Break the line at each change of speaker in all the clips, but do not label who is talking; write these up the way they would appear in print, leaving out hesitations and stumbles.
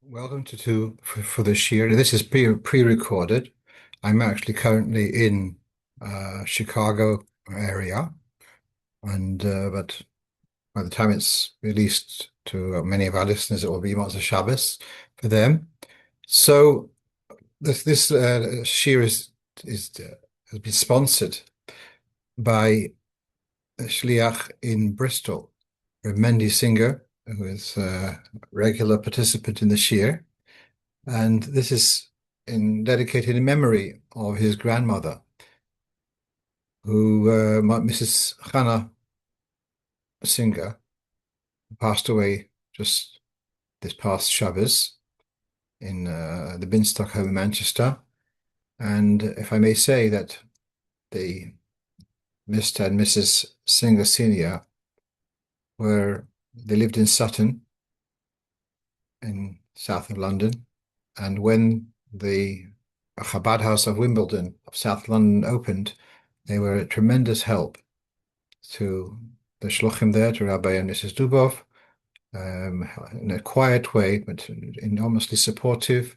Welcome for this year. This is pre-recorded. I'm actually currently in Chicago area, and but by the time it's released to many of our listeners, it will be Motzei Shabbos for them. So this shir is has been sponsored by a shliach in Bristol, Mendy Singer, who is a regular participant in the shir. And this is dedicated in memory of his grandmother, who Mrs. Hannah Singer, passed away just this past Shabbos in the Binstock home in Manchester. And if I may say that the Mr. and Mrs. Singer Senior they lived in Sutton in south of London. And when the Chabad House of Wimbledon of South London opened, they were a tremendous help to the shluchim there, to Rabbi and Mrs. Dubov, in a quiet way, but enormously supportive.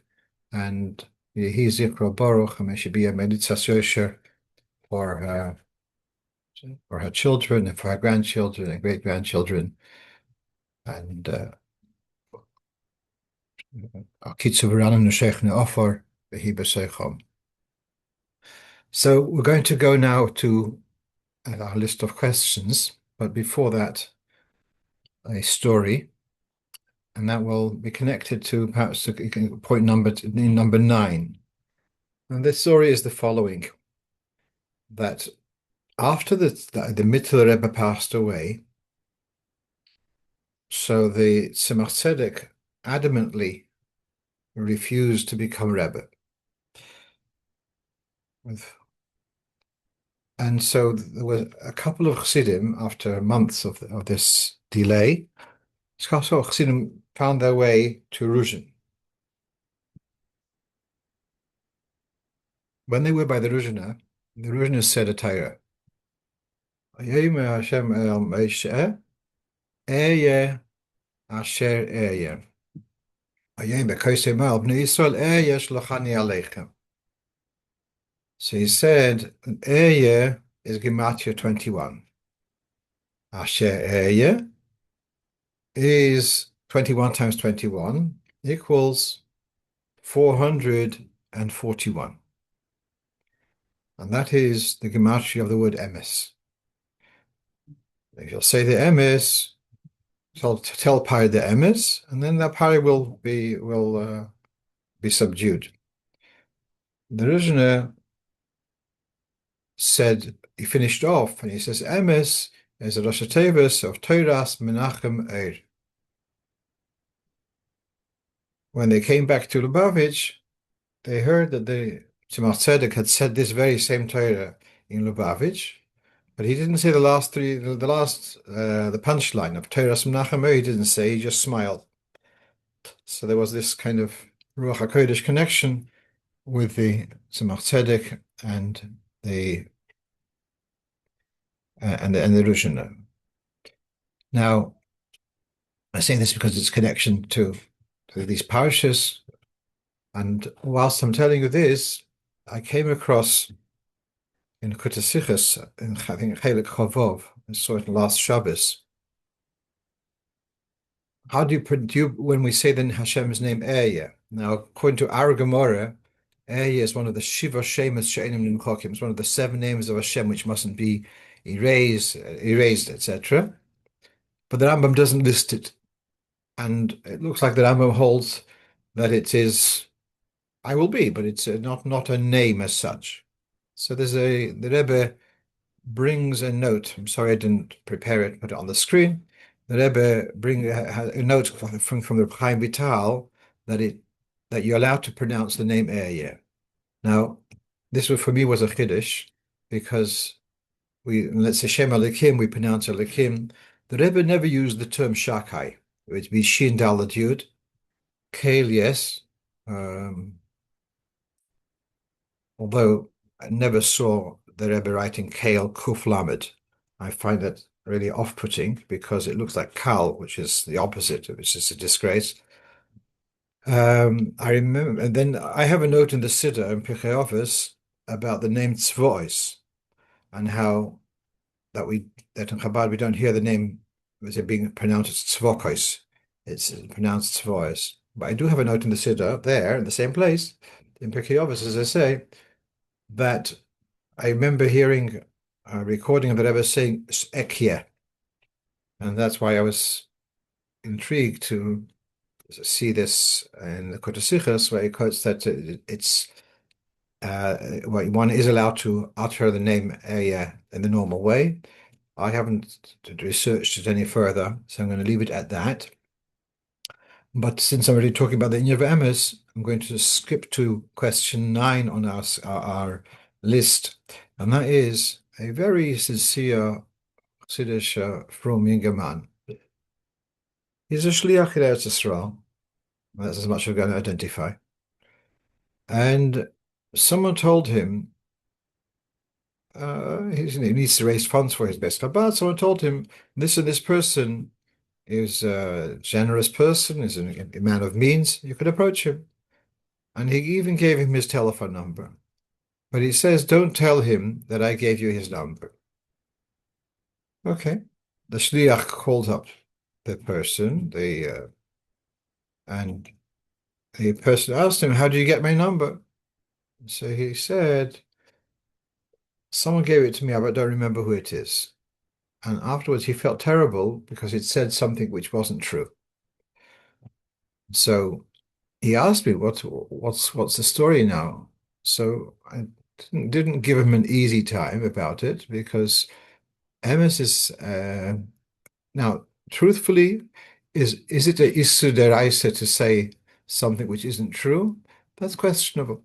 And Yehi Zikro Baruch, and may she be a Meditzas Yosher for her children and for her grandchildren and great-grandchildren. And so we're going to go now to our list of questions, but before that, a story, and that will be connected to perhaps point number 9. And this story is the following: that after the Mittler Rebbe passed away, so the Tzemach Tzedek adamantly refused to become Rebbe. And so there were a couple of Chassidim, after months of this delay, Chassidim found their way to Ruzhin. When they were by the Ruzhiner said a Torah. Hashem el Moshe, Ehyeh asher ehyeh. So he said, Ehyeh is Gematria 21. Asher Ehyeh is 21 times 21 equals 441. And that is the Gematria of the word emes. If you'll say the emes, tell Pari the emes, and then that Pari will be subdued. The Rizhiner said, he finished off, and he says, emes is a Rosh Hashanah of Toras Menachem Eir. When they came back to Lubavitch, they heard that the Tzemach Tzedek had said this very same Torah in Lubavitch, but he didn't say the punchline of Toras Menachem Eir. He didn't say. He just smiled. So there was this kind of Ruach HaKodesh connection with the Tzemach Tzedek and the Ruzhiner. Now, I say this because it's connection to these parashas, and whilst I'm telling you this, I came across in Kutasichas, in I think Chelik Chavov, I saw it last Shabbos. How do you when we say then Hashem's name Ehyeh? Now, according to our Gemara, Ehyeh is one of the Shiva Shemas She'enim Nimchokim. It's one of the 7 names of Hashem which mustn't be erased, etc. But the Rambam doesn't list it, and it looks like the Rambam holds that it is I will be, but it's not a name as such. So the Rebbe brings a note. I'm sorry I didn't prepare it, put it on the screen. The Rebbe brings a note from the Chaim Vital that you're allowed to pronounce the name Ehyeh. Now, this for me was a chiddush, because let's say Shem Elokim, we pronounce Elokim. The Rebbe never used the term Shakai. It would be Shin Dalad Yud, Kale, yes. Although I never saw the Rebbe writing Kale Kuf Lamed. I find that really off-putting, because it looks like Kal, which is the opposite, which is a disgrace. I remember, and then I have a note in the Siddur in Pirkei Avos about the name Tzvois and how that we that in Chabad we don't hear the name as it being pronounced as Tzvokos. It's pronounced Tzvois. But I do have a note in the Siddur there in the same place in Pirkei Avos, as I say, that I remember hearing a recording of the Rebbe saying Ekia, and that's why I was intrigued to see this in the Kotasichas, where he quotes that it's well, one is allowed to utter the name in the normal way. I haven't researched it any further, so I'm going to leave it at that. But since I'm already talking about the Inyan Emes, I'm going to skip to question 9 on our list, and that is a very sincere Chassidish from younger man. He's a shliach in Eretz Yisrael. That's as much as I'm going to identify. And someone told him he needs to raise funds for his best Chabad. Someone told him this and this person is a generous person, is a man of means. You could approach him. And he even gave him his telephone number. But he says, don't tell him that I gave you his number. Okay. The shliach called up the person, and the person asked him, how do you get my number? So he said, someone gave it to me, but I don't remember who it is. And afterwards, he felt terrible because he'd said something which wasn't true. So he asked me, what's the story now? So I didn't give him an easy time about it because Emes is now truthfully, is it a issur deraisa to say something which isn't true? That's questionable.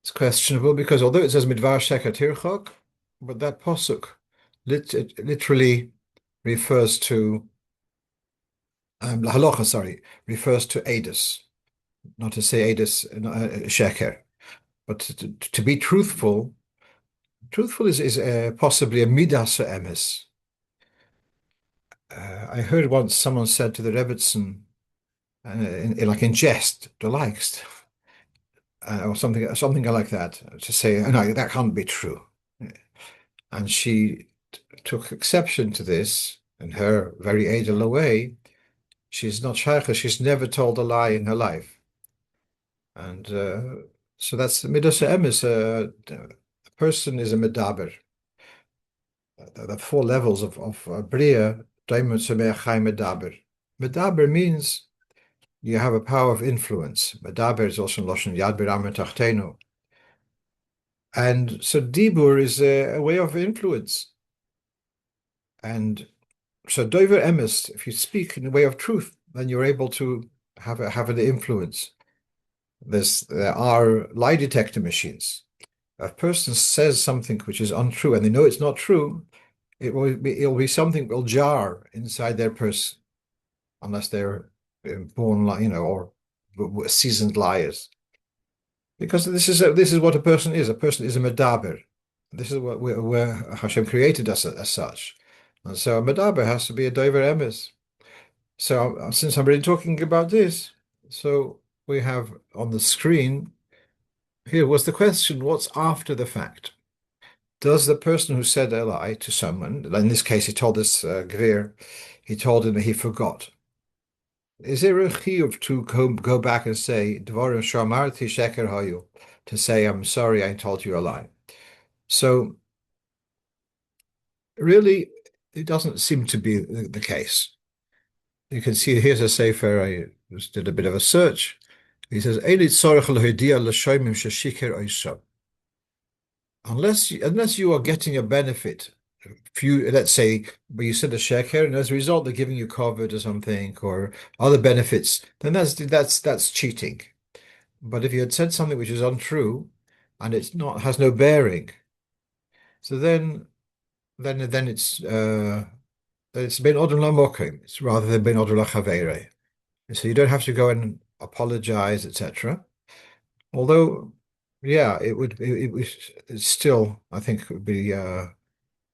It's questionable because although it says midvar sheker tirchok, but that posuk it literally refers to the halacha, sorry, refers to edus, not to say edus sheker, but to be truthful. Truthful is possibly a midas emes. I heard once someone said to the Rebbitzin, like in jest, du likest, or something like that, to say, no, that can't be true. And she took exception to this in her very edel way. She's not shaycha, she's never told a lie in her life. And so that's midas emes. A person is a medaber. The four levels of Bria, Daimon Sameach Chai Medaber. Medaber means you have a power of influence. Medaber is also in Lashon Yad B'Ram Tachtenu. And so Dibur is a way of influence. And so Dover Emes, if you speak in a way of truth, then you're able to have an influence. There are lie detector machines. If a person says something which is untrue and they know it's not true, it'll be something that will jar inside their person, unless they're born, or seasoned liars. Because this is what a person is. A person is a medaber. This is where Hashem created us as such. And so a medaber has to be a dover emes. So since I'm really talking about this, so we have on the screen here was the question: what's after the fact? Does the person who said a lie to someone, in this case, he told this Gvir, he told him that he forgot. Is there a chiyuv to go back and say, Dvarim shamarti sheker hayu, to say, I'm sorry, I told you a lie? So, really, it doesn't seem to be the case. You can see here's a sefer, I just did a bit of a search. He says, unless you are getting a benefit, let's say, but you said a sheker, and as a result they're giving you covered or something or other benefits, then that's cheating. But if you had said something which is untrue and it's not has no bearing, so then it's ben odom lamokim. It's rather than ben odom lachavere. So you don't have to go and apologize, etc. Although, yeah, it's still, I think, it would be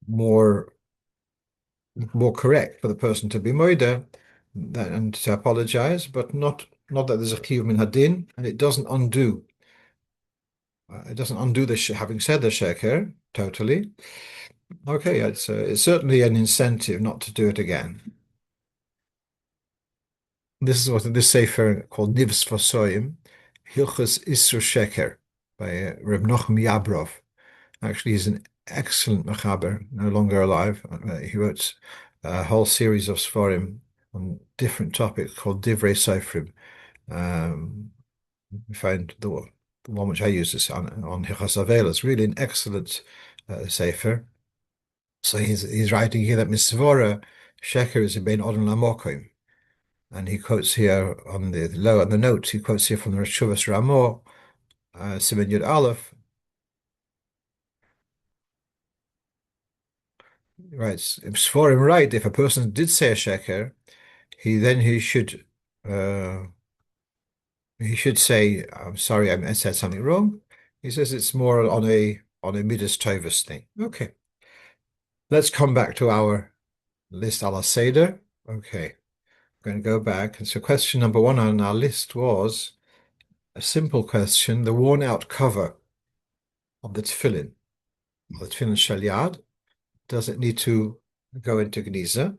more correct for the person to be moida and to apologize, but not Not that there's a chiyuv min hadin, and it doesn't undo. It doesn't undo the having said the sheker totally. Okay, it's certainly an incentive not to do it again. This is what this sefer called Nivs Vasoyim, Hilchas Isur Sheker by Reb Nochem Yabrov. Actually, he's an excellent mechaber, no longer alive. He wrote a whole series of Sforim on different topics called Divrei Seifrim. We find the one which I use is on Hilchas Avela. It's really an excellent sefer. So he's writing here that Misvora Sheker is a bein odin lamokim. And he quotes here on the note, he quotes here from the Reshuvas Ramo, Siman Yud Aleph. Right, it's for him right. If a person did say a sheker, he should say, "I'm sorry, I said something wrong." He says it's more on a midas tovus thing. Okay, let's come back to our list ala seder. Okay, I'm going to go back. And so question number one on our list was a simple question: the worn-out cover of the tefillin, shalyad. Does it need to go into Geniza?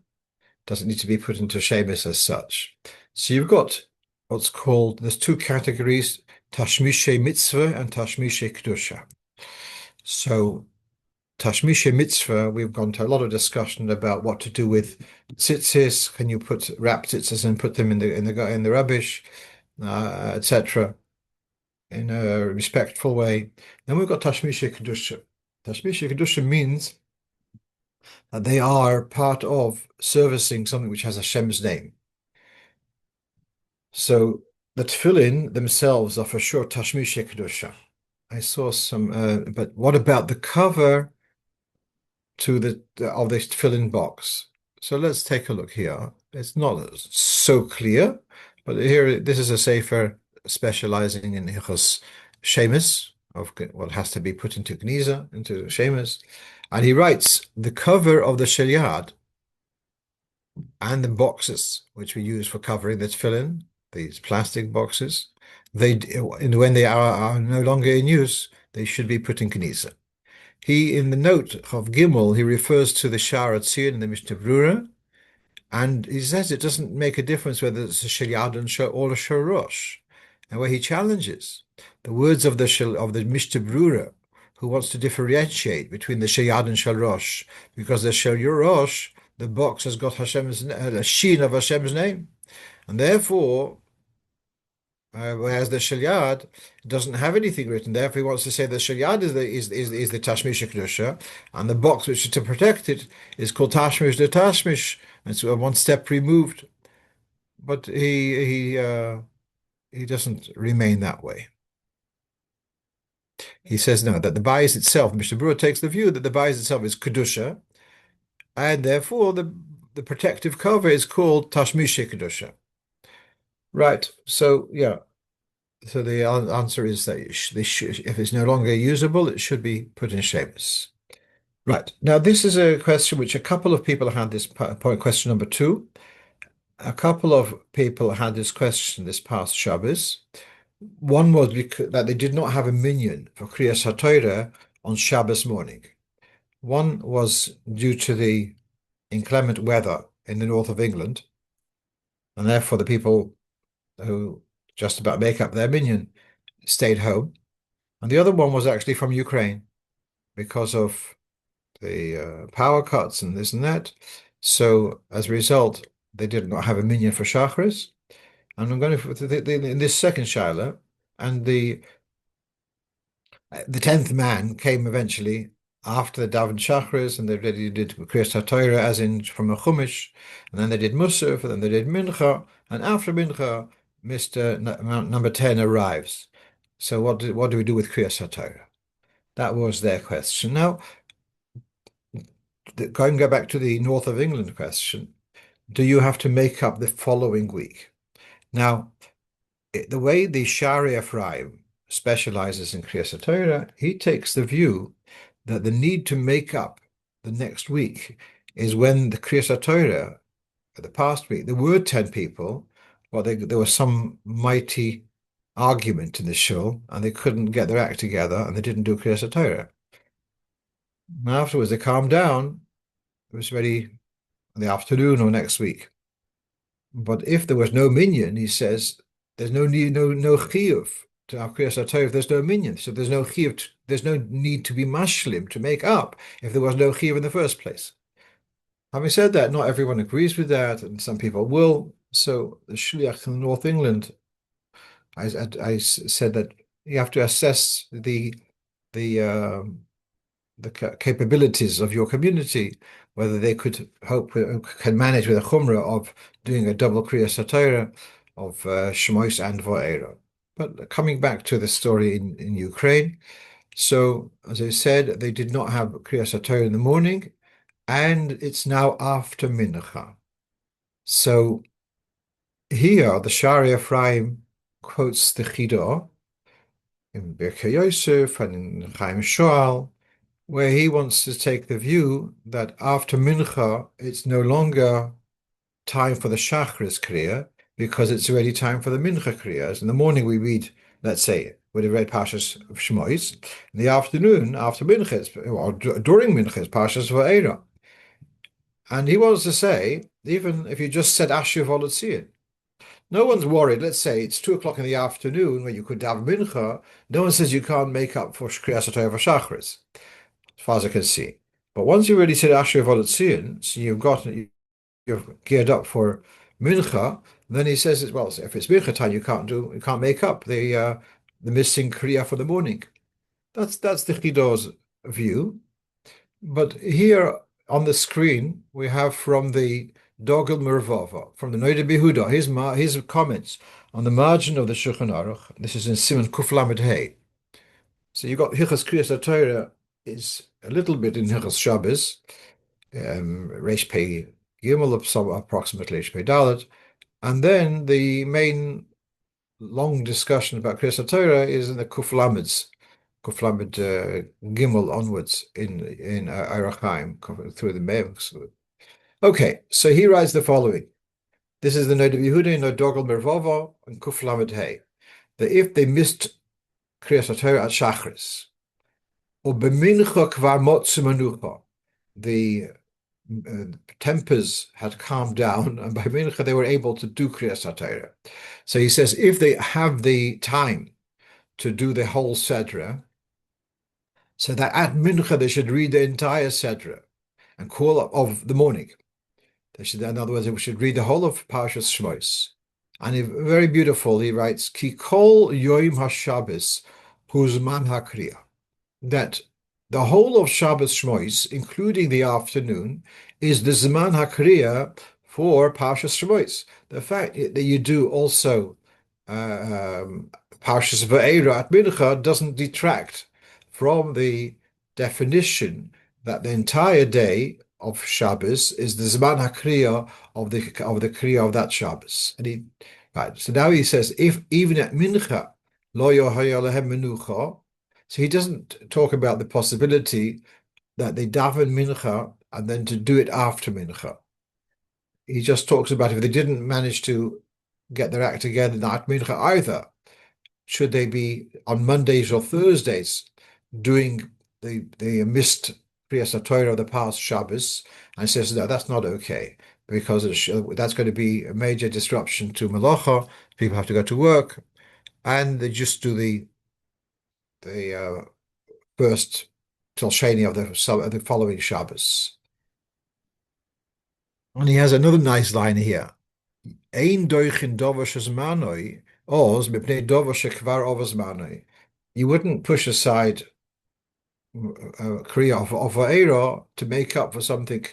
Does it need to be put into Shemis as such? So you've got what's called, there's two categories, Tashmishe Mitzvah and Tashmishe Kedusha. So Tashmishe Mitzvah, we've gone to a lot of discussion about what to do with tzitzis. Can you wrap tzitzis and put them in the rubbish, etc., in a respectful way. Then we've got Tashmishe Kedusha. Tashmishe Kedusha means they are part of servicing something which has Hashem's name. So the tefillin themselves are for sure tashmishe kedusha. I saw some, but what about the cover to of this tefillin box? So let's take a look here. It's not so clear, but here this is a sefer specializing in hilchos shemis of what has to be put into gniza, into shemis. And he writes, the cover of the sheliad and the boxes which we use for covering the tefillin, these plastic boxes, when they are no longer in use, they should be put in Knesset. In the note of Gimel, he refers to the Shara Tzir and the Mishnah Brura, and he says it doesn't make a difference whether it's a Shelyad or a Shorosh. And where he challenges the words of the Mishnah Brura, who wants to differentiate between the Shelyad and Shorosh, because the Shorosh, the box has got a sheen of Hashem's name, and therefore, whereas the Shelyad doesn't have anything written. Therefore, he wants to say the Shelyad is the Tashmish Kedusha, and the box which is to protect it is called Tashmish the Tashmish. It's one step removed, but he doesn't remain that way. He says no, that the bayis itself, Mr. Brewer takes the view that the bayis itself is Kedusha, and therefore the protective cover is called Tashmish Kedusha. Right. So yeah. So the answer is that if it's no longer usable, it should be put in shemis. Right. Now, this is a question which a couple of people had this point, question number 2. A couple of people had this question this past Shabbos. One was that they did not have a minyan for Kriyas HaTorah on Shabbos morning. One was due to the inclement weather in the north of England, and therefore the people who just about make up their minyan stayed home. And the other one was actually from Ukraine because of the power cuts and this and that. So as a result, they did not have a minyan for Shachris. And I'm going to in this second Shaila, and the 10th man came eventually after the Daven Shachris, and they did Kriyas HaTorah as in from a Chumash, and then they did Musaf, and then they did Mincha, and after Mincha, Mr. Number 10 arrives. So what do we do with Kriyas HaTorah? That was their question. Now, going back to the North of England question, do you have to make up the following week? Now, the way the Shari Ephraim specializes in Kriyas HaTorah, he takes the view that the need to make up the next week is when the Kriyas HaTorah, the past week, there were 10 people, well, there was some mighty argument in the shul, and they couldn't get their act together, and they didn't do Kriyas Torah. And afterwards, they calmed down. It was ready in the afternoon or next week. But if there was no minyan, he says, there's no need, no chiyuv to have Kriyas Torah if there's no minyan. So there's no chiyuv, there's no need to be mashlim to make up if there was no chiyuv in the first place. Having said that, not everyone agrees with that, and some people will. So the shliach in North England, I said that you have to assess the capabilities of your community, whether they could can manage with a chumrah of doing a double Kriyas Torah of Shmois and Va'era. But coming back to the story in Ukraine, so as I said, they did not have Kriyas Torah in the morning, and it's now after Mincha. So here, the Shari Ephraim quotes the Chidah in Birkei Yosef and in Chaim Shoal, where he wants to take the view that after Mincha, it's no longer time for the Shachris Kriya, because it's already time for the Mincha Kriyas. In the morning, we read, let's say, we have read Pashas of Shmois. In the afternoon, after Mincha, or during Mincha, it's Pashas Va'era. And he wants to say, even if you just said Asher Volotzion, no one's worried. Let's say it's 2 o'clock in the afternoon when you could have Mincha. No one says you can't make up for Kriyas Torah for Shachris, as far as I can see. But once you already said Asher Volotzion, so you've geared up for Mincha, then he says, well, if it's Mincha time, you can't make up the missing Kriya for the morning. That's the Chidor's view. But here on the screen, we have from the Dogel Mervava, from the Noida Behuda, his comments on the margin of the Shulchan Aruch. This is in Siman Kuf Lamed Hey. So you've got Hilchas Kriyas Torah is a little bit in Hilchas Shabbos, Reish Pei Gimel, some approximately Reish Pei Dalet, and then the main long discussion about Kriyas Torah is in the Kuf Lameds, Kuf Lamed Gimel onwards in Orach Chaim through the Me'evs. Okay, so he writes the following. This is the Noda Yehuda, no Dogel Mervava, and Kuf Lamed Hey. That if they missed Kriyas Torah at Shachris, or B'mincha Kvar Motzu Manucha, the tempers had calmed down, and by Mincha they were able to do Kriyas Torah. So he says if they have the time to do the whole Sedra, so that at Mincha they should read the entire Sedra and call up of the morning. They should, in other words, they should read the whole of Parshas Shmos. And very beautiful, he writes, Ki kol yoim HaShabbos huzman hakriya, that the whole of Shabbos Shmos, including the afternoon, is the Zman HaKriya for Parshas Shmos. The fact that you do also Parshas Va'era at Mincha doesn't detract from the definition that the entire day of Shabbos is the Zman HaKriya of the Kriya of that Shabbos. And right. So now he says, if even at Mincha lo yohaya lehem menucha, so he doesn't talk about the possibility that they daven Mincha and then to do it after Mincha. He just talks about if they didn't manage to get their act together at Mincha either, should they be on Mondays or Thursdays doing the missed Kriyas Torah of the past Shabbos? And says, no, that's not okay, because that's going to be a major disruption to Melacha. People have to go to work, and they just do the first till Sheni of the following Shabbos. And he has another nice line here. Ein doichin dover shezmanoi oz mipnei dover shekvar over zmanoi. You wouldn't push aside Kriya of Va'era to make up for something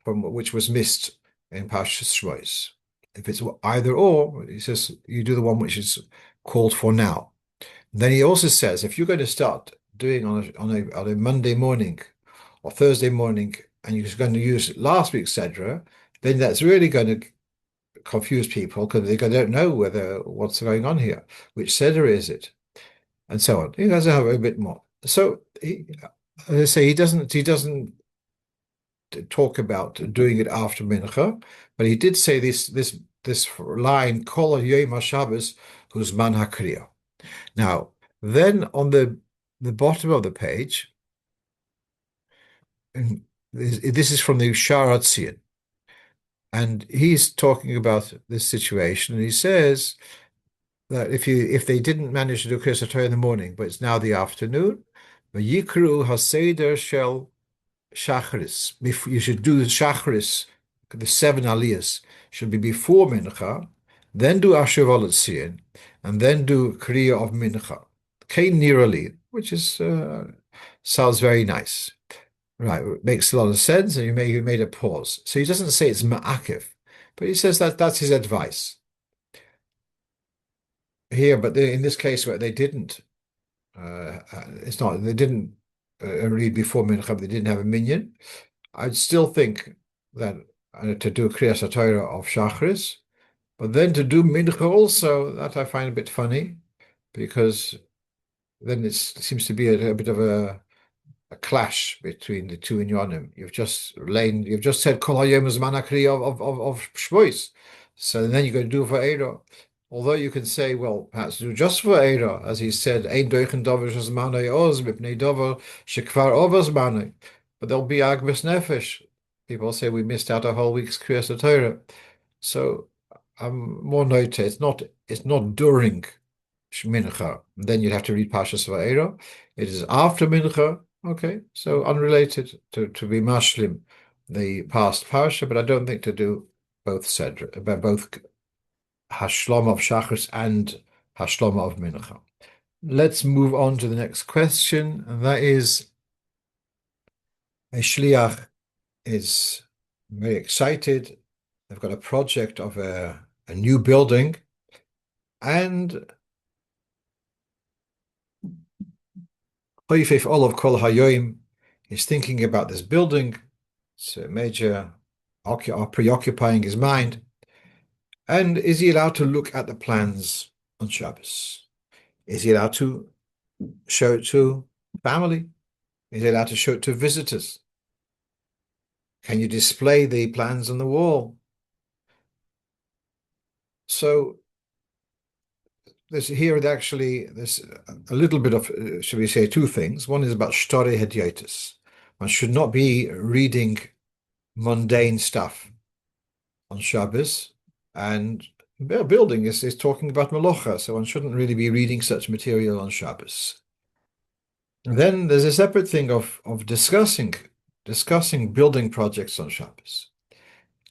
from which was missed in Parshas Shmos. If it's either or, he says you do the one which is called for now. Then he also says if you're going to start doing on a Monday morning or Thursday morning, and you're just going to use last week's Sedra, then that's really going to confuse people because they don't know what's going on here. Which Sedra is it? And so on. He has to have a bit more. So as I say, he doesn't talk about doing it after Mincha, but he did say this this line, Kol Yom HaShabbos Huzman HaKriya. Now, then on the bottom of the page, and this is from the Shar Hatzion, and he's talking about this situation, and he says that if they didn't manage to do Kriyas Torah in the morning, but it's now the afternoon, Yikru Haseder Shel Shacharis. You should do Shacharis, the seven aliyahs should be before Mincha, then do Asher V'Latzion, and then do Kriya of Mincha. Kein Nirali, which is sounds very nice. Right, it makes a lot of sense, and you made a pause. So he doesn't say it's ma'akiv, but he says that that's his advice here. But in this case, where they didn't, it's not they didn't read before mincha, they didn't have a minyan. I'd still think that to do kriyas Torah of shachris, but then to do mincha also, that I find a bit funny, because then it seems to be a bit of a clash between the two inyanim. You've just said Kol Hayom Zman HaKriya of Shvois. So then you're going to do for Eira. Although you can say, well, perhaps do just for Eira, as he said, Ein Doichen Dover Shazmanai Oz, Mipnei Dover Shekvar Over Zmanai. But there'll be Agmas Nefesh. People say we missed out a whole week's Kriyas Torah. So I'm more noted. It's not during Mincha. Then you'd have to read Pashas Va'era. It is after Mincha. Okay, so unrelated to be mashlim the past parsha, but I don't think to do both both hashlama of shachris and hashlama of mincha. Let's move on to the next question, and that is a shliach is very excited. They've got a project of a new building, and Hoifef Olav Kol Hayoim is thinking about this building. It's a major preoccupying his mind. And is he allowed to look at the plans on Shabbos? Is he allowed to show it to family? Is he allowed to show it to visitors? Can you display the plans on the wall? So there's a little bit of, should we say, two things. One is about shtore hediotis. One should not be reading mundane stuff on Shabbos, and building is talking about Malocha, so one shouldn't really be reading such material on Shabbos. And then there's a separate thing of discussing building projects on Shabbos.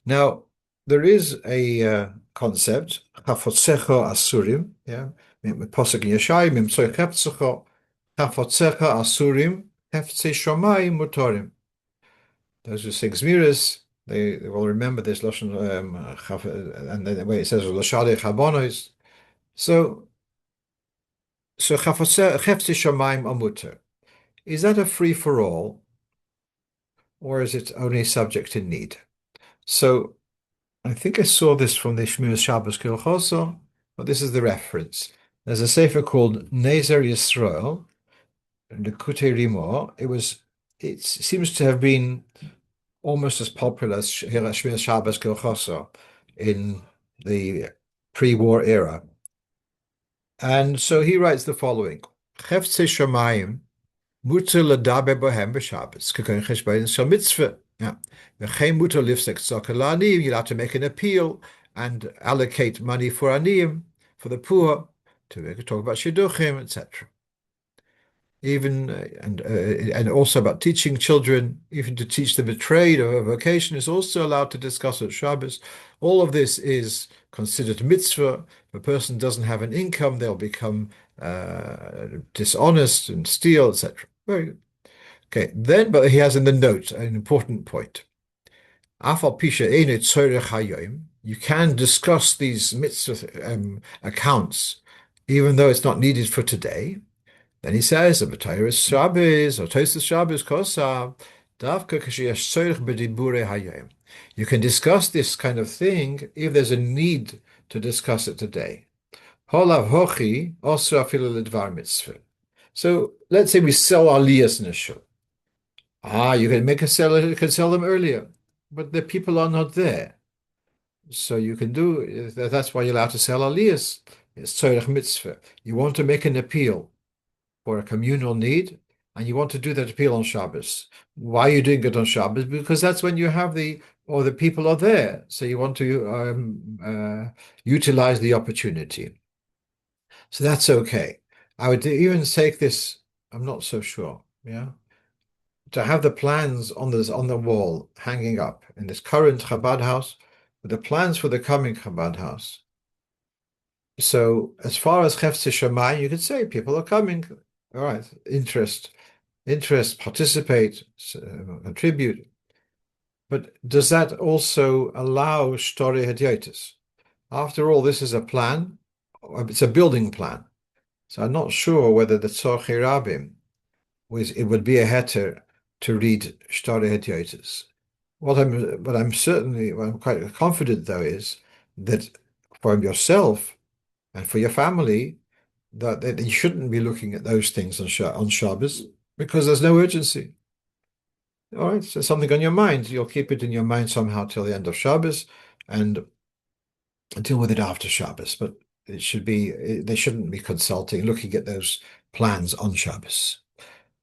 Now, there is a concept, Chafotzecha Asurim, Posek in Yeshai, Mimtzoi Cheptzecha, Chafotzecha Asurim, Heftze Shomai Mutorim. Those who sing Zmiris, they will remember this Lashon, and the way it says Lashade Chabonos. So Heftze Shomai Amuter. Is that a free for all, or is it only subject to need? So I think I saw this from the Shmiras Shabbos Kilchoso, but this is the reference. There's a sefer called Nezer Yisrael, Lekutei Rimo. It seems to have been almost as popular as Shmiras Shabbos Kilchoso in the pre-war era. And so he writes the following: Cheftzei Shamayim muter ladaber bohem b'Shabbos k'koin cheshbon shel mitzvah. V'chein muter lifsek tzedakah la'aniyim. You'll have to make an appeal and allocate money for aniyim, for the poor, to talk about shidduchim, etc. Even and also about teaching children, even to teach them a trade or a vocation is also allowed to discuss at Shabbos. All of this is considered mitzvah. If a person doesn't have an income, they'll become dishonest and steal, etc. Very good. Okay, then, but he has in the note an important point. You can discuss these mitzvah accounts, even though it's not needed for today. Then he says, you can discuss this kind of thing if there's a need to discuss it today. So let's say we sell aliyahs in a show. You can sell them earlier, but the people are not there. So you can do that's why you're allowed to sell aliyahs. It's tzorech mitzvah. You want to make an appeal for a communal need, and you want to do that appeal on Shabbos. Why are you doing it on Shabbos? Because that's when you have the people are there. So you want to utilize the opportunity. So that's okay. I would even take this, I'm not so sure, yeah, to have the plans on the wall hanging up in this current Chabad house with the plans for the coming Chabad house. So as far as Chefetz Shammai, you could say people are coming. All right, interest, participate, contribute. But does that also allow Shtori Hedyotis? After all, this is a plan. It's a building plan. So I'm not sure whether the Tzorchei Rabim it would be a heter to read Shtori Hedyotis. What I'm quite confident though is that for yourself and for your family, that you shouldn't be looking at those things on Shabbos because there's no urgency. All right, so something on your mind, you'll keep it in your mind somehow till the end of Shabbos and deal with it after Shabbos. But they shouldn't be looking at those plans on Shabbos.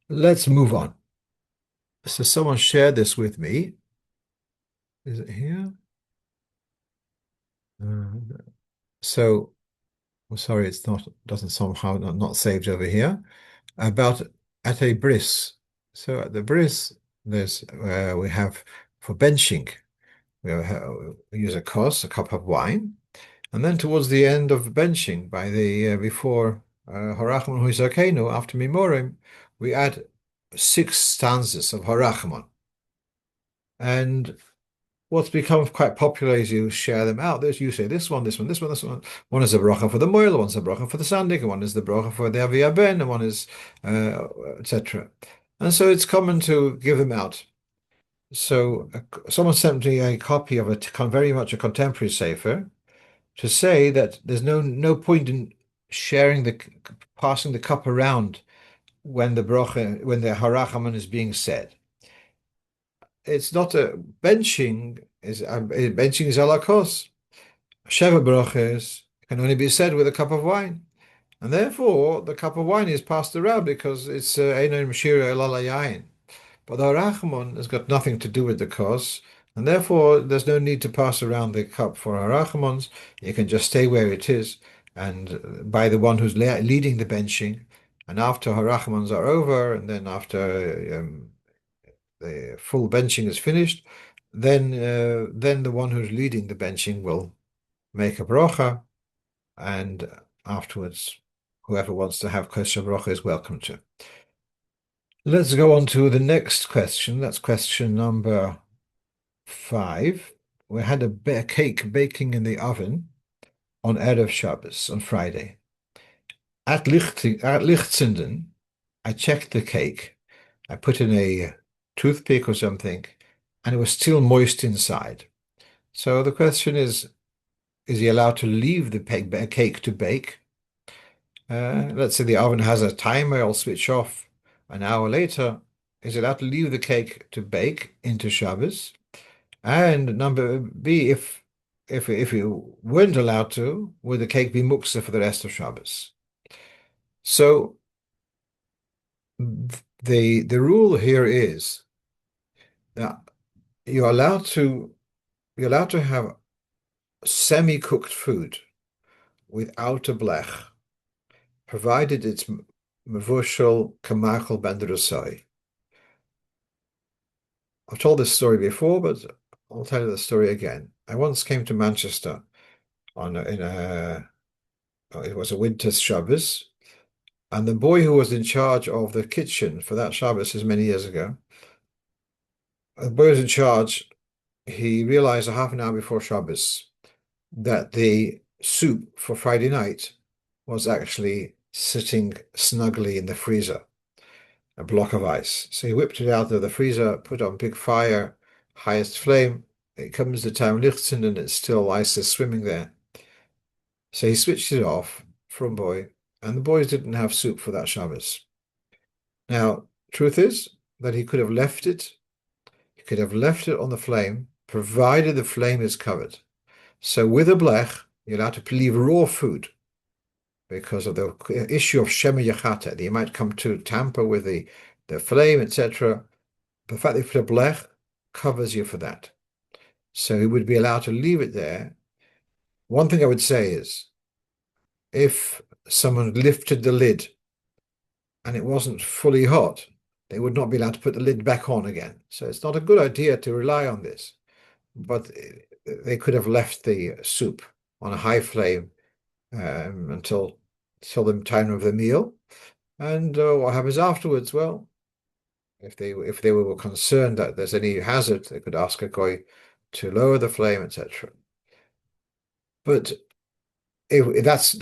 Let's move on. So someone shared this with me. Is it here? Uh, so, I'm sorry, it's not doesn't somehow not saved over here. About at a bris. So at the bris, we have for benching. We use a kos, a cup of wine, and then towards the end of benching, by the before Harachman Huizakenu, after Mimorim, we add 6 stanzas of Harachman. And what's become quite popular is you share them out. You say this one, this one, this one, this one. One is a bracha for the moil, one's a bracha for the sandik, and one is the bracha for the aviyah ben, and one is etc. And so it's common to give them out. So someone sent me a copy of very much a contemporary sefer to say that there's no point in passing the cup around when the harachaman is being said. It's not a benching is alakos. Sheva brachas can only be said with a cup of wine, and therefore the cup of wine is passed around because it's eino mishira elalayayin. But the harachman has got nothing to do with the kos, and therefore there's no need to pass around the cup for harachmans. You can just stay where it is, and by the one who's leading the benching, and after harachmans are over, and then after the full benching is finished, then the one who's leading the benching will make a bracha, and afterwards, whoever wants to have kosher bracha is welcome to. Let's go on to the next question. That's question number 5. We had a cake baking in the oven on Erev Shabbos on Friday. At Lichtsinden, I checked the cake. I put in a toothpick or something, and it was still moist inside. So the question is he allowed to leave the cake to bake? Let's say the oven has a timer, I'll switch off an hour later. Is it allowed to leave the cake to bake into Shabbos? And number B, if you weren't allowed to, would the cake be muktzah for the rest of Shabbos? So the rule here is that you're allowed to have semi-cooked food without a blech, provided it's mevushal kamachal ben. I've told this story before, but I'll tell you the story again. I once came to Manchester it was a winter Shabbos, and the boy who was in charge of the kitchen for that Shabbos is many years ago. The boy was in charge. He realized a half an hour before Shabbos that the soup for Friday night was actually sitting snugly in the freezer, a block of ice. So he whipped it out of the freezer, put on big fire, highest flame. It comes to time Lichtzen and it's still ice is swimming there. So he switched it off for a boy, and the boys didn't have soup for that Shabbos. Now, truth is that he could have left it. He could have left it on the flame, provided the flame is covered. So with a blech, you're allowed to leave raw food because of the issue of Shema Yachata, that you might come to tamper with the flame, etc. The fact that you put a blech covers you for that. So he would be allowed to leave it there. One thing I would say is, if someone lifted the lid and it wasn't fully hot, they would not be allowed to put the lid back on again. So it's not a good idea to rely on this. But they could have left the soup on a high flame until the time of the meal. And what happens afterwards? Well, if they were concerned that there's any hazard, they could ask a goy to lower the flame, etc. But that's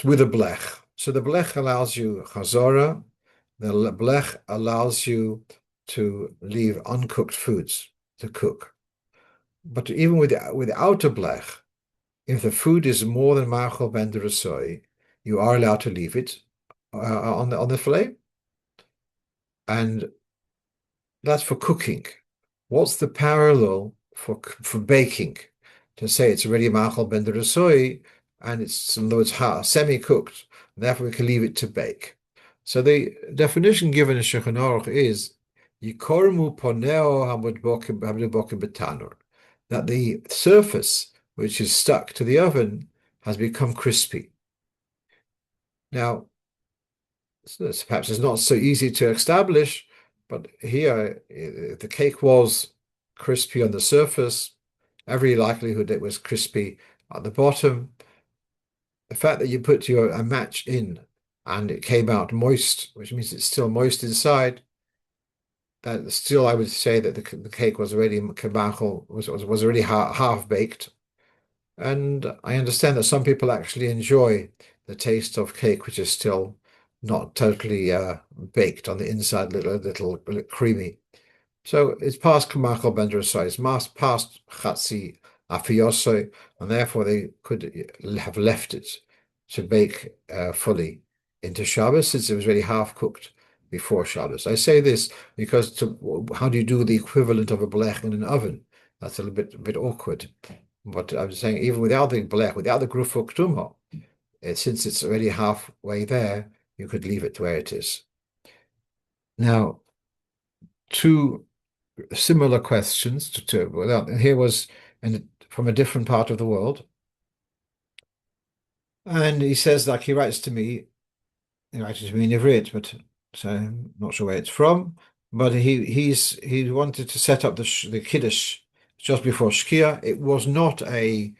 with a blech. So the blech allows you chazorah. The blech allows you to leave uncooked foods to cook. But even without a blech, if the food is more than machal ben derasoi, you are allowed to leave it on the flame, and that's for cooking. What's the parallel for baking? To say it's already machal ben derasoi, and it's in other words semi-cooked, therefore we can leave it to bake. So the definition given in Shulchan Aruch is yikormu poneo hamudbokim betanur, that the surface which is stuck to the oven has become crispy. Now, perhaps it's not so easy to establish, but here the cake was crispy on the surface, every likelihood it was crispy at the bottom. The fact that you put a match in and it came out moist, which means it's still moist inside, that still I would say that the cake was already was already half baked. And I understand that some people actually enjoy the taste of cake, which is still not totally baked on the inside, little creamy. So it's past Kamachal Bender size, past Chatzi Afiyosoi, and therefore they could have left it to bake fully into Shabbos, since it was already half cooked before Shabbos. I say this because how do you do the equivalent of a blech in an oven? That's a bit awkward. But I'm saying even without the blech, without the grufo ktumo, since it's already halfway there, you could leave it where it is. Now, two similar questions here was from a different part of the world. And he says, like he writes to me, he writes to me in Ivrit, but so I'm not sure where it's from. But he wanted to set up the Kiddush just before Shkia. It was not a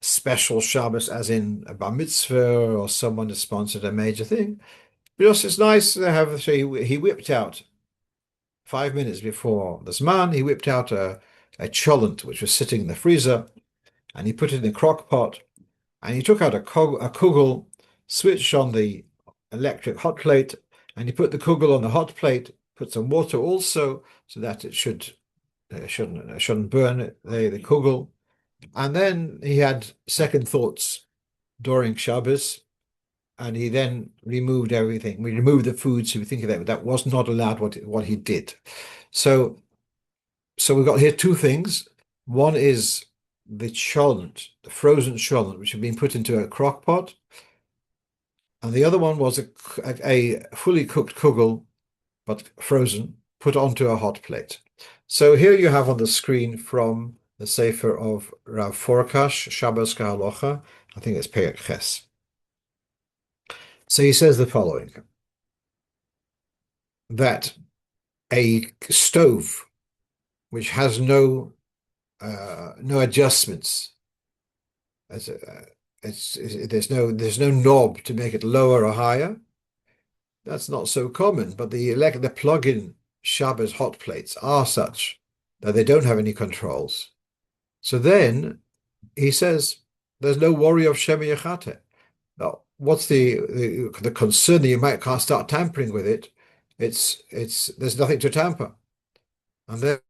special Shabbos, as in a bar mitzvah or someone has sponsored a major thing. But also it's nice to have. So he whipped out 5 minutes before the Zman. He whipped out a cholent which was sitting in the freezer, and he put it in a crock pot, and he took out a kugel, switched on the electric hot plate, and he put the kugel on the hot plate, put some water also, so that it shouldn't burn the kugel. And then he had second thoughts during Shabbos, and he then removed everything. We removed the food, so we think that was not allowed what he did. So we've got here two things. One is the cholent, the frozen cholent, which had been put into a crock pot, and the other one was a fully cooked kugel, but frozen, put onto a hot plate. So here you have on the screen from the Sefer of Rav Forkash, Shabbos Halacha. I think it's Perek Ches. So he says the following, that a stove which has no adjustments, there's no knob to make it lower or higher. That's not so common, but the plug-in Shabbos hot plates are such that they don't have any controls. So then he says there's no worry of Shema Yachate. Now, what's the concern that you can't start tampering with it? There's nothing to tamper, and then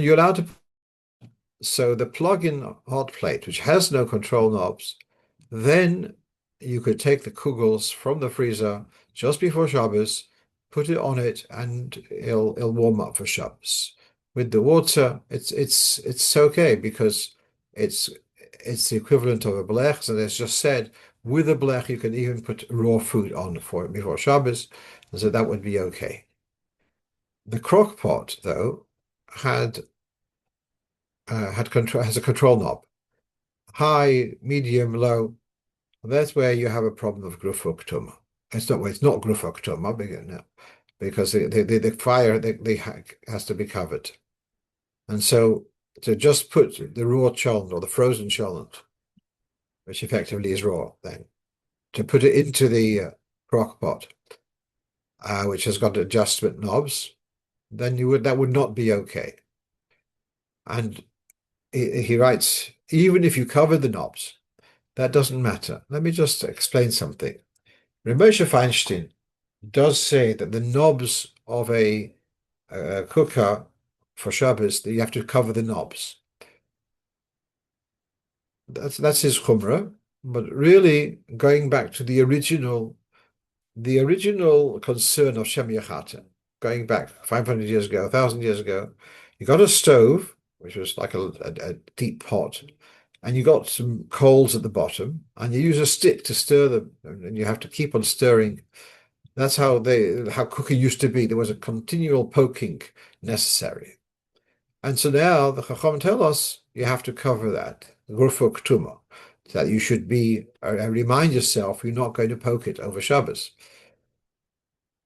you're allowed to. So the plug-in hot plate, which has no control knobs, then you could take the kugels from the freezer just before Shabbos put it on it, and it'll warm up for Shabbos. With the water, it's okay because it's it's the equivalent of a blech. So it's just said with a blech you can even put raw food on for before Shabbos, and so that would be okay. The crock pot, though, had has a control knob, high, medium, low. That's where you have a problem of grufuk tumah. It's not grufuk tumah because the fire has to be covered. And so to just put the raw cholent or the frozen cholent, which effectively is raw, then to put it into the crock pot, which has got adjustment knobs, then that would not be okay. And he writes, even if you cover the knobs, that doesn't matter. Let me just explain something. Moshe Feinstein does say that the knobs of a cooker for Shabbos, that you have to cover the knobs. That's his chumrah, but really going back to the original concern of Shem Yachata, going back 500 years ago, 1,000 years ago, you got a stove, which was like a deep pot, and you got some coals at the bottom, and you use a stick to stir them, and you have to keep on stirring. That's how cooking used to be. There was a continual poking necessary. And so now the Chacham tell us you have to cover that, Gurfa Ktuma, that you should be, remind yourself you're not going to poke it over Shabbos.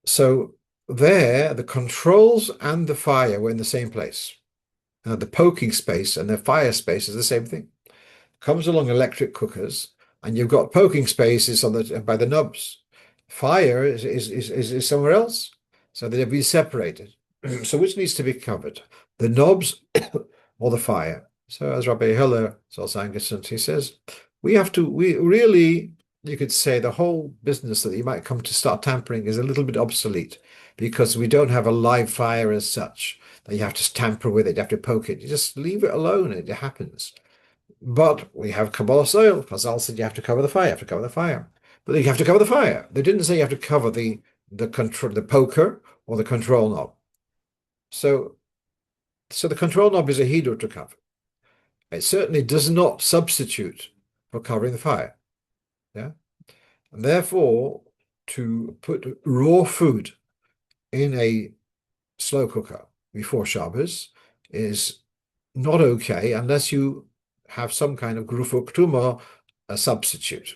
So there, the controls and the fire were in the same place. Now, the poking space and the fire space is the same thing. Comes along electric cookers, and you've got poking spaces on by the knobs. Fire is somewhere else, so they'll be separated. So which needs to be covered? The knobs or the fire? So as Rabbi Hiller Zalzangerson, he says, we really, you could say the whole business that you might come to start tampering is a little bit obsolete because we don't have a live fire as such that you have to tamper with it, you have to poke it. You just leave it alone, it happens. But we have Kabbalah soil. Chazal said you have to cover the fire, you have to cover the fire. But you have to cover the fire. They didn't say you have to cover the control, the poker or the control knob. So the control knob is a heater to cover. It certainly does not substitute for covering the fire. Yeah. And therefore, to put raw food in a slow cooker before Shabbos is not okay unless you have some kind of grufuk tumah, a substitute.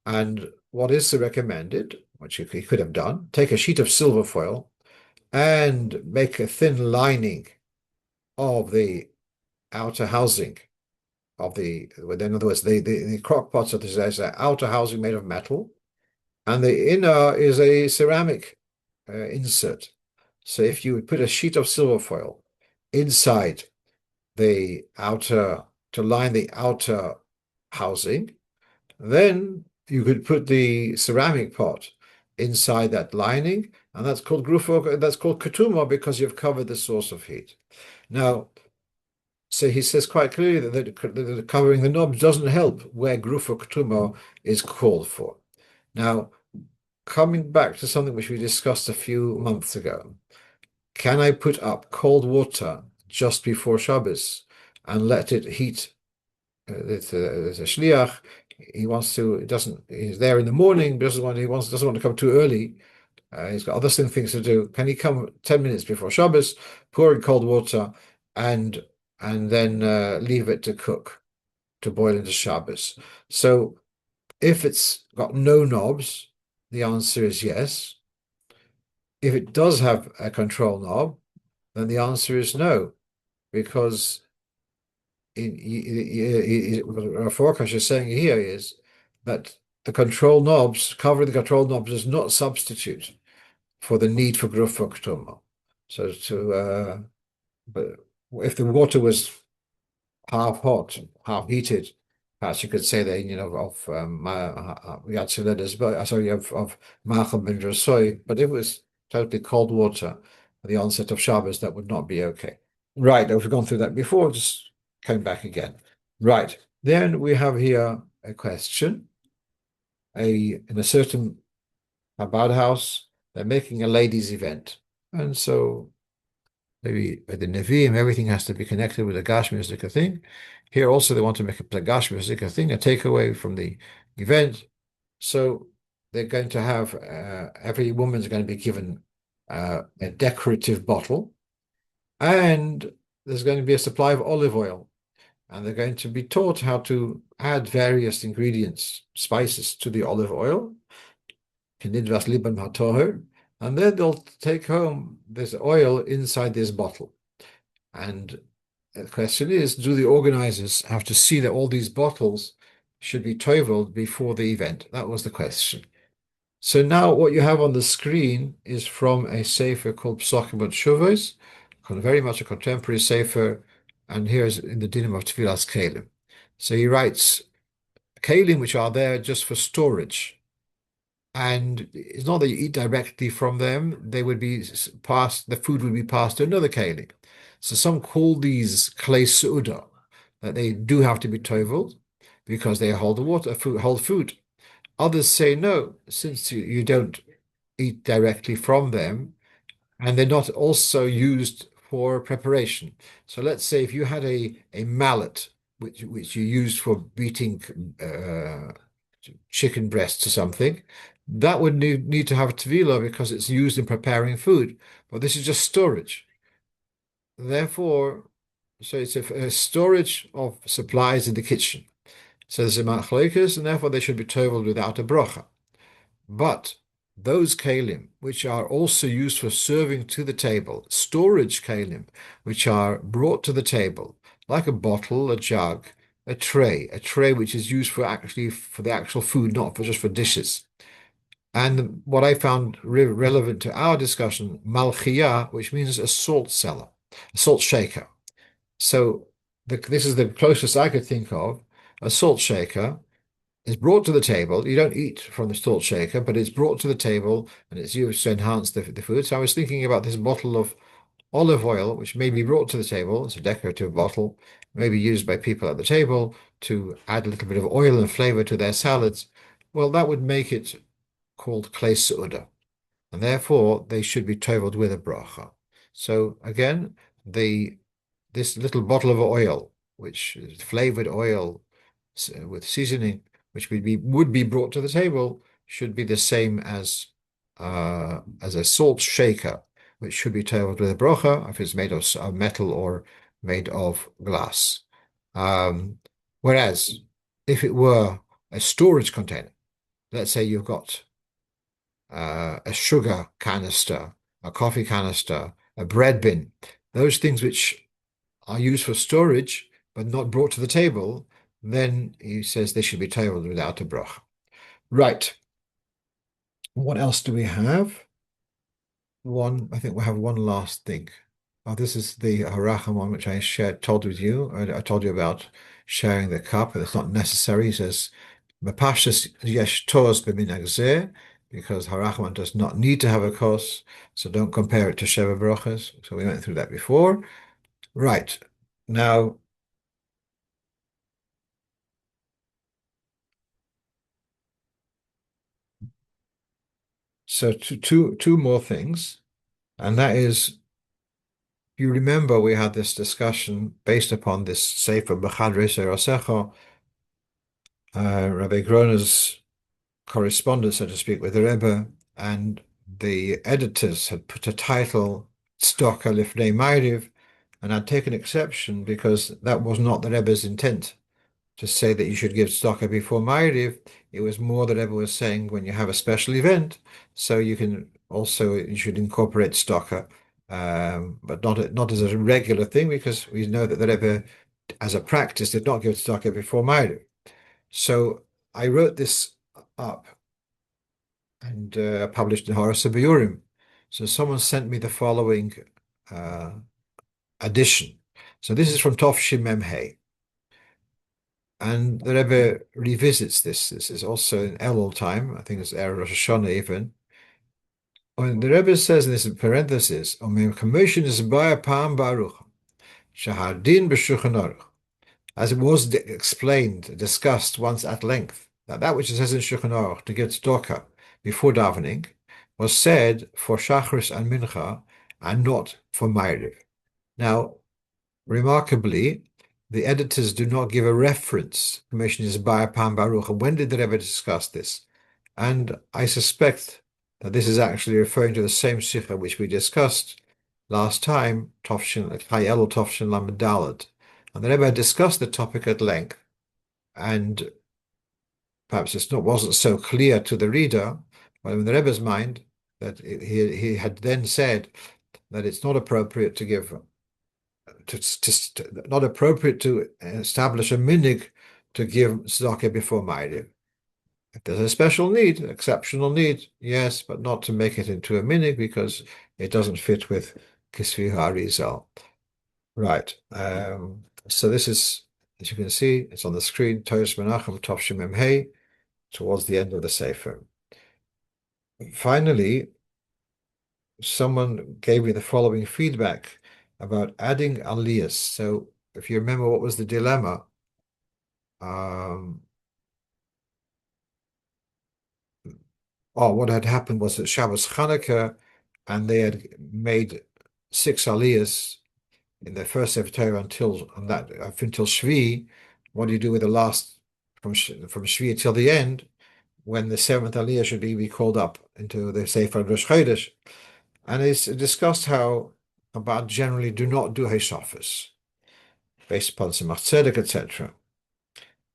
And what is recommended, which he could have done, take a sheet of silver foil and make a thin lining of the outer housing of in other words, the crock pot, so there's an outer housing made of metal, and the inner is a ceramic insert. So if you put a sheet of silver foil inside the outer, to line the outer housing, then you could put the ceramic pot inside that lining, and that's called ketuma because you've covered the source of heat. Now, so he says quite clearly that covering the knobs doesn't help where grufa ketuma is called for. Now, coming back to something which we discussed a few months ago, can I put up cold water just before Shabbos and let it heat? There's a shliach. He's there in the morning, doesn't want to come too early. He's got other things to do. Can he come 10 minutes before Shabbos, pour in cold water, and then leave it to cook, to boil into Shabbos? So if it's got no knobs, the answer is yes. If it does have a control knob, then the answer is no, because what Forecast is saying here is that covering the control knobs does not substitute for the need for Gruffa Ketuma. So but if the water was half hot, half heated, perhaps you could say that, of Yatziledes, but sorry, of Machal ben Rasoy, but if it was totally cold water at the onset of Shabbos, that would not be okay. Right, we've gone through that before, just coming back again. Right, then we have here a question. In a certain Chabad house, they're making a ladies' event. And so maybe at the Nevi'im, everything has to be connected with a Gashmi Zika thing. Here also they want to make a Gashmi Zika thing, a takeaway from the event. So they're going to have every woman's going to be given a decorative bottle, and there's going to be a supply of olive oil, and they're going to be taught how to add various ingredients, spices to the olive oil, kinidras liban hatoher, and then they'll take home this oil inside this bottle. And the question is, do the organizers have to see that all these bottles should be toveled before the event? That was the question. So now what you have on the screen is from a sefer called Psachim Shuvos, very much a contemporary sefer, and here's in the dinim of Tfilas Kelim. So he writes, Kelim which are there just for storage. And it's not that you eat directly from them, they would be passed, the food would be passed to another Kelim. So some call these Klei Su'uda, that they do have to be toveled because they hold the water, hold food. Others say no, since you don't eat directly from them, and they're not also used for preparation. So let's say if you had a mallet which you used for beating chicken breasts or something, that would need to have a tevilah because it's used in preparing food. But this is just storage. Therefore, so it's a storage of supplies in the kitchen. So there's a machlokas, and therefore they should be toveled without a brocha. But those kalim, which are also used for serving to the table, storage kalim, which are brought to the table, like a bottle, a jug, a tray which is used for the actual food, not for just for dishes. And what I found relevant to our discussion, malchiyah, which means a salt cellar, a salt shaker. So this is the closest I could think of. A salt shaker is brought to the table. You don't eat from the salt shaker, but it's brought to the table and it's used to enhance the food. So I was thinking about this bottle of olive oil, which may be brought to the table. It's a decorative bottle, may be used by people at the table to add a little bit of oil and flavor to their salads. Well, that would make it called klei su'uda, and therefore they should be toveled with a bracha. So again, this little bottle of oil, which is flavored oil with seasoning, which would be brought to the table, should be the same as a salt shaker, which should be toveled with a bracha if it's made of metal or made of glass. Whereas if it were a storage container, let's say you've got a sugar canister, a coffee canister, a bread bin, those things which are used for storage but not brought to the table, then he says they should be tabled without a bracha. Right. What else do we have? I think we have one last thing. Oh, this is the halacha one which I told with you. I told you about sharing the cup, but it's not necessary. He says, "Mepashas yesh tos b'minhag zeh," because halacha does not need to have a kos, so don't compare it to Sheva Brachas. So we went through that before. Right. Now, so two more things, and that is, you remember we had this discussion based upon this Sefer B'chadrei Serasecha, Rabbi Groner's correspondence, so to speak, with the Rebbe, and the editors had put a title, Tzedakah Lifnei Ma'ariv, and I'd taken exception because that was not the Rebbe's intent to say that you should give tzedakah before Ma'ariv. It was more that Rebbe was saying when you have a special event, so you should incorporate tzedakah, but not as a regular thing, because we know that the Rebbe, as a practice, did not give tzedakah before Ma'ariv. So I wrote this up and published in Horace B'Urim. So someone sent me the following uh, edition. So this is from Tov Shim Mem Hey. And the Rebbe revisits this. This is also in Elul time. I think it's Erev Rosh Hashanah even. And the Rebbe says in this parenthesis, commission is by Pam Baruch, Shahardin b'Shulchan Aruch, as it was explained, discussed once at length, that which it says in Shulchan Aruch to give tzedakah before davening, was said for Shachris and Mincha and not for Ma'ariv. Now, remarkably, the editors do not give a reference. Commission is by Pam Baruch. And when did the Rebbe discuss this? And I suspect that this is actually referring to the same Sikha which we discussed last time, Tovshin Chayel Tovshin Lamed Dalet. And the Rebbe discussed the topic at length, and perhaps it wasn't so clear to the reader, but in the Rebbe's mind, that he had then said that it's not appropriate to give not appropriate to establish a minig to give tzedakah before Ma'ariv. If there's a special need, exceptional need, yes, but not to make it into a minig because it doesn't fit with Kisvi Harizal. Right. So this is, as you can see, it's on the screen, Toras Menachem Tovshim Mem Hey, towards the end of the Sefer. Finally, someone gave me the following feedback about adding aliyahs. So if you remember what was the dilemma, what had happened was that Shabbos Chanukah, and they had made 6 aliyahs in their first Sefer Torah until Shvi. What do you do with the last from Shvi till the end, when the 7th aliyah should be called up into the Sefer Rosh Chodesh? And it's discussed how Chabad generally do not do Heshafis, based upon Tzemach Tzedek, etc.,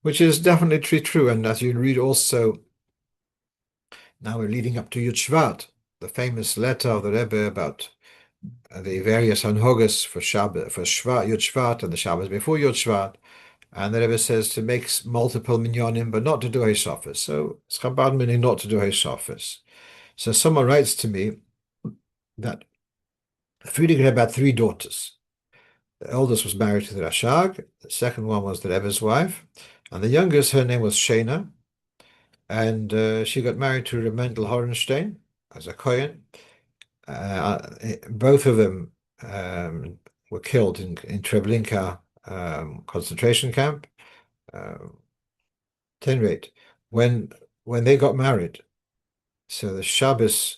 which is definitely true. And as you read also, now we're leading up to Yud Shvat, the famous letter of the Rebbe about the various Hanhogas for Shabbat, for Shvat, Yud Shvat, and the Shabbos before Yud Shvat. And the Rebbe says to make multiple minyanim, but not to do Heshafis. So it's Chabad meaning not to do Heshafis. So someone writes to me that Friedrich had 3 daughters. The eldest was married to the Rashag, the second one was the Rebbe's wife, and the youngest, her name was Shena, and she got married to Reb Mendel Horenstein as a Kohen. Both of them were killed in Treblinka concentration camp. At any rate, when they got married, so the Shabbos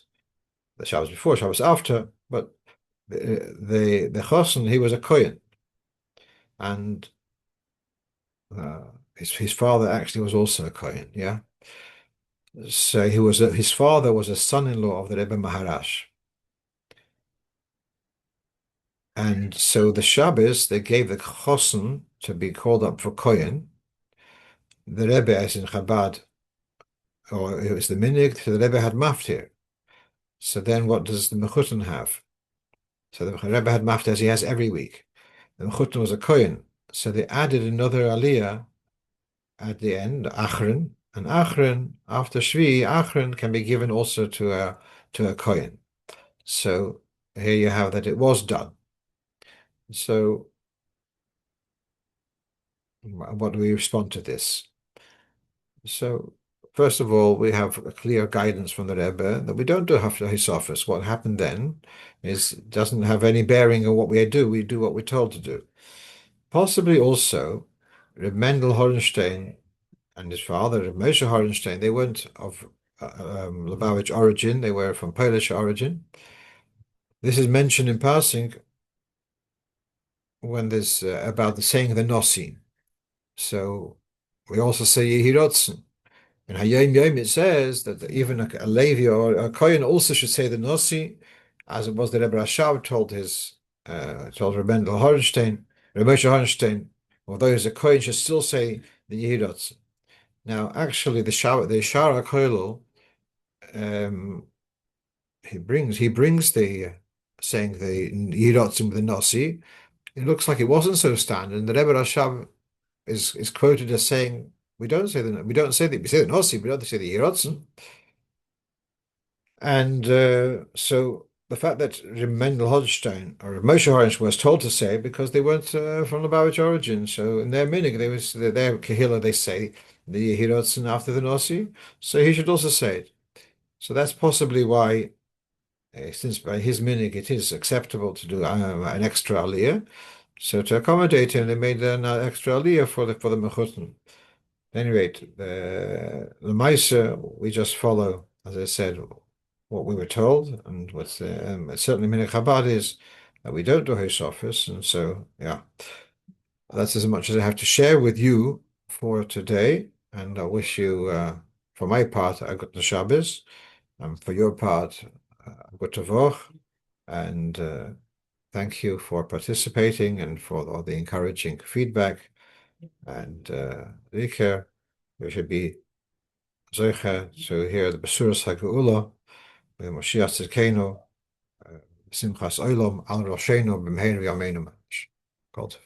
before, Shabbos after, but the Chosen, he was a Kohen, and his father actually was also a Kohen, yeah. So his father was a son-in-law of the Rebbe Maharash, and so the Shabbos they gave the Chosen to be called up for Kohen. The Rebbe, as in Chabad, or it was the Minig, so the Rebbe had Maftir. So then what does the Mechutin have? So the Rebbe had Maftir as he has every week. The Mechutin was a Kohen, so they added another Aliyah at the end, Achron, and Achron, after Shvi, Achron can be given also to a Kohen. So here you have that it was done. So what do we respond to this? So first of all, we have a clear guidance from the Rebbe that we don't do Haftarah. What happened then doesn't have any bearing on what we do. We do what we're told to do. Possibly also, Reb Mendel Horenstein and his father, Reb Moshe Horenstein, they weren't of Lubavitch origin. They were from Polish origin. This is mentioned in passing when there's about the saying the Nossi. So we also say Yehirotzen. In Hayom Yom it says that even a Levi or a Kohen also should say the Nossi, as it was the Rebbe Rashab told Reb Mendel Horenstein, Reb Moshe Horenstein, although he's a Kohen, should still say the Yehirotzen. Now, actually, the Shara Koilel, he brings the saying the Yehirotzen with the Nossi. It looks like it wasn't so standard, and the Rebbe Rashab is quoted as saying, we say the Nossi, we don't say the Yehirotzen. And so the fact that Mendel Hodgstein or Moshe Horenstein was told to say it because they weren't from Lubavitch origin. So in their minig, their kahila, they say the Yehirotzen after the Nossi. So he should also say it. So that's possibly why, since by his minig it is acceptable to do an extra aliyah. So to accommodate him, they made an extra aliyah for the mechutin. At any rate, the Maisa we just follow, as I said, what we were told, and what certainly Minhag Chabad is that we don't do House Office, and so yeah, that's as much as I have to share with you for today. And I wish you, for my part, a good Shabbos, and for your part, a good Tavoch, and thank you for participating and for all the encouraging feedback. And Rika, we should be Zoicha to hear the Besuras HaGeula, the Moshiach Tzidkenu, Simchas Olam, Al Roshenu, B'mhein V'yameinu Mamash. God.